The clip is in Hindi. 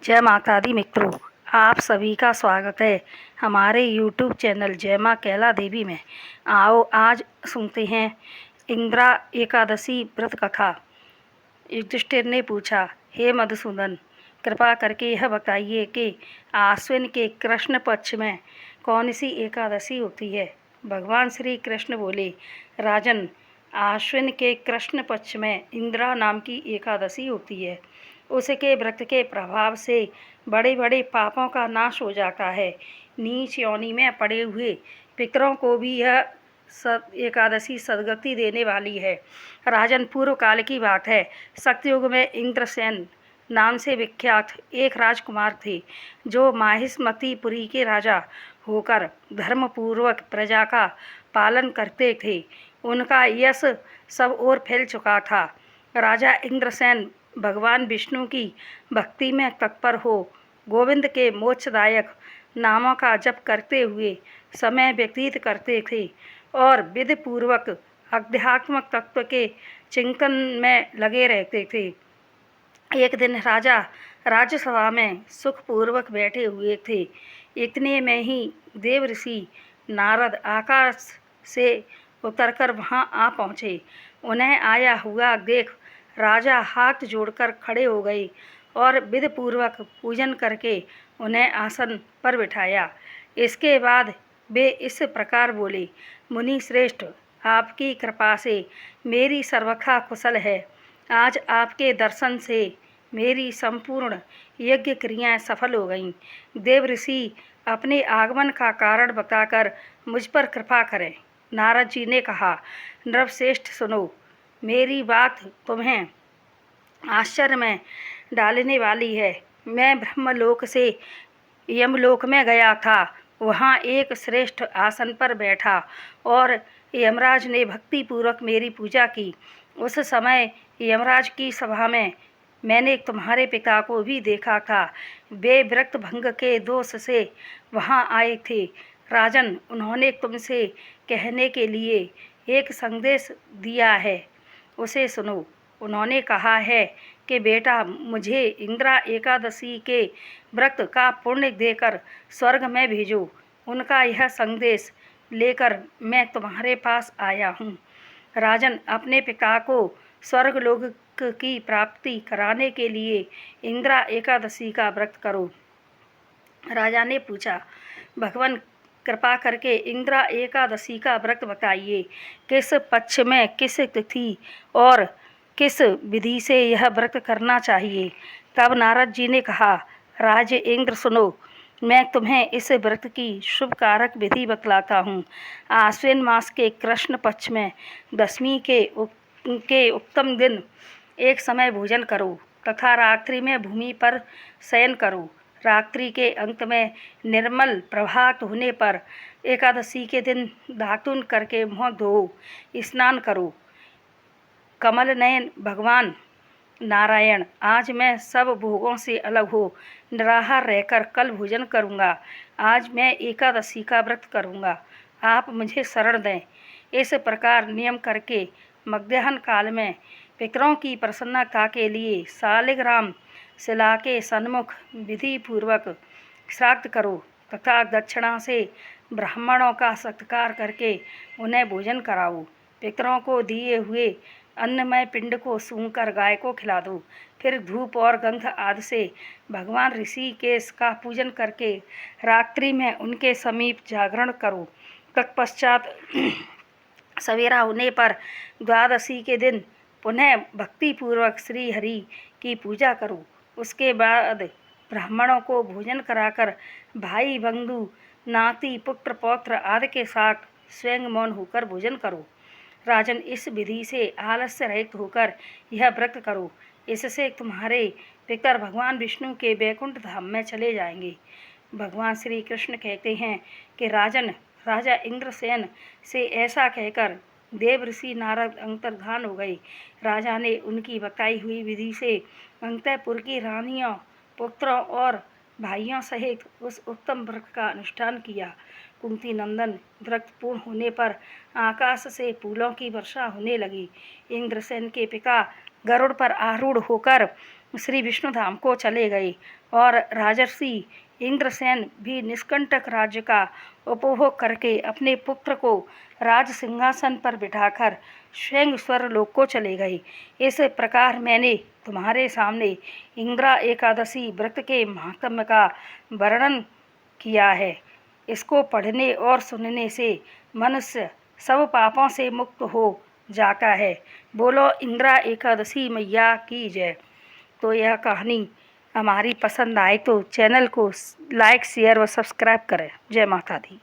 जय माता दी मित्रों, आप सभी का स्वागत है हमारे यूट्यूब चैनल जय माँ कैला देवी में। आओ आज सुनते हैं इंदिरा एकादशी व्रत कथा। युधिष्ठिर ने पूछा, हे मधुसूदन, कृपा करके यह बताइए कि आश्विन के कृष्ण पक्ष में कौन सी एकादशी होती है। भगवान श्री कृष्ण बोले, राजन, आश्विन के कृष्ण पक्ष में इंदिरा नाम की एकादशी होती है। उसके व्रत के प्रभाव से बड़े बड़े पापों का नाश हो जाता है। नीच योनि में पड़े हुए पितरों को भी यह एकादशी सद्गति देने वाली है। राजन, पूर्व काल की बात है। सत्ययुग में इंद्रसेन नाम से विख्यात एक राजकुमार थे, जो माहिष्मतीपुरी के राजा होकर धर्मपूर्वक प्रजा का पालन करते थे। उनका यश सब ओर फैल चुका था। राजा इंद्रसेन भगवान विष्णु की भक्ति में तत्पर हो गोविंद के मोक्षदायक नामों का जप करते हुए समय व्यतीत करते थे और विधिपूर्वक आध्यात्मिक तत्व के चिंतन में लगे रहते थे। एक दिन राजा राज्यसभा में सुखपूर्वक बैठे हुए थे। इतने में ही देव ऋषि नारद आकाश से उतरकर वहां आ पहुँचे। उन्हें आया हुआ देख राजा हाथ जोड़कर खड़े हो गए और विधिपूर्वक पूजन करके उन्हें आसन पर बिठाया। इसके बाद वे इस प्रकार बोले, मुनि श्रेष्ठ, आपकी कृपा से मेरी सर्वथा कुशल है। आज आपके दर्शन से मेरी संपूर्ण यज्ञ क्रियाएं सफल हो गईं। देव ऋषि अपने आगमन का कारण बताकर मुझ पर कृपा करें। नारद जी ने कहा, नृपश्रेष्ठ सुनो, मेरी बात तुम्हें आश्चर्य में डालने वाली है। मैं ब्रह्मलोक से यमलोक में गया था। वहाँ एक श्रेष्ठ आसन पर बैठा और यमराज ने भक्तिपूर्वक मेरी पूजा की। उस समय यमराज की सभा में मैंने तुम्हारे पिता को भी देखा था। वे विरक्त भंग के दोष से वहाँ आए थे। राजन, उन्होंने तुमसे कहने के लिए एक संदेश दिया है, उसे सुनो। उन्होंने कहा है कि बेटा, मुझे इंदिरा एकादशी के व्रत का पुण्य देकर स्वर्ग में भेजो। उनका यह संदेश लेकर मैं तुम्हारे पास आया हूँ। राजन, अपने पिता को स्वर्गलोक की प्राप्ति कराने के लिए इंदिरा एकादशी का व्रत करो। राजा ने पूछा, भगवान, कृपा करके इंदिरा एकादशी का व्रत बताइए। किस पक्ष में, किस तिथि और किस विधि से यह व्रत करना चाहिए। तब नारद जी ने कहा, राज इंद्र सुनो, मैं तुम्हें इस व्रत की शुभ कारक विधि बतलाता हूँ। आश्विन मास के कृष्ण पक्ष में दशमी के उत्तम दिन एक समय भोजन करो तथा रात्रि में भूमि पर शयन करो। रात्रि के अंत में निर्मल प्रभात होने पर एकादशी के दिन दातुन करके मुँह धो स्नान करो। कमल नयन भगवान नारायण, आज मैं सब भोगों से अलग हो निराहार रहकर कल भोजन करूँगा। आज मैं एकादशी का व्रत करूँगा, आप मुझे शरण दें। इस प्रकार नियम करके मध्याह्न काल में पितरों की प्रसन्नता के लिए शालिग्राम शिला के सन्मुख विधि पूर्वक श्राद्ध करो तथा दक्षिणा से ब्राह्मणों का सत्कार करके उन्हें भोजन कराओ। पितरों को दिए हुए अन्नमय पिंड को सूंघकर गाय को खिला दो। फिर धूप और गंध आदि से भगवान ऋषिकेश का पूजन करके रात्रि में उनके समीप जागरण करो। तत्पश्चात सवेरा होने पर द्वादशी के दिन पुनः भक्तिपूर्वक श्री हरि की पूजा करो। उसके बाद ब्राह्मणों को भोजन कराकर भाई बंधु नाती पुत्र पौत्र आदि के साथ स्वयं मौन होकर भोजन करो। राजन, इस विधि से आलस्य रहित होकर यह व्रत करो। इससे तुम्हारे पितर भगवान विष्णु के वैकुंठ धाम में चले जाएंगे। भगवान श्री कृष्ण कहते हैं कि राजन, राजा इंद्रसेन से ऐसा कहकर देव ऋषि नारद अंतर्धान हो गए। राजा ने उनकी बताई हुई विधि से अंतःपुर की रानियों, पुत्रों और भाइयों सहित उस उत्तम व्रत का अनुष्ठान किया। कुंती नंदन, व्रत पूर्ण होने पर आकाश से फूलों की वर्षा होने लगी। इंद्रसेन के पिता गरुड़ पर आरूढ़ होकर श्री विष्णुधाम को चले गए और राजर्षि इंद्रसेन भी निष्कंटक राज्य का उपभोग करके अपने पुत्र को राज सिंहासन पर बिठाकर स्वयं स्वर्गलोक को चले गए। इस प्रकार मैंने तुम्हारे सामने इंद्रा एकादशी व्रत के महात्म्य का वर्णन किया है। इसको पढ़ने और सुनने से मनुष्य सब पापों से मुक्त हो जाता है। बोलो इंद्रा एकादशी मैया की जय। तो यह कहानी हमारी पसंद आए तो चैनल को लाइक शेयर व सब्सक्राइब करें। जय माता दी।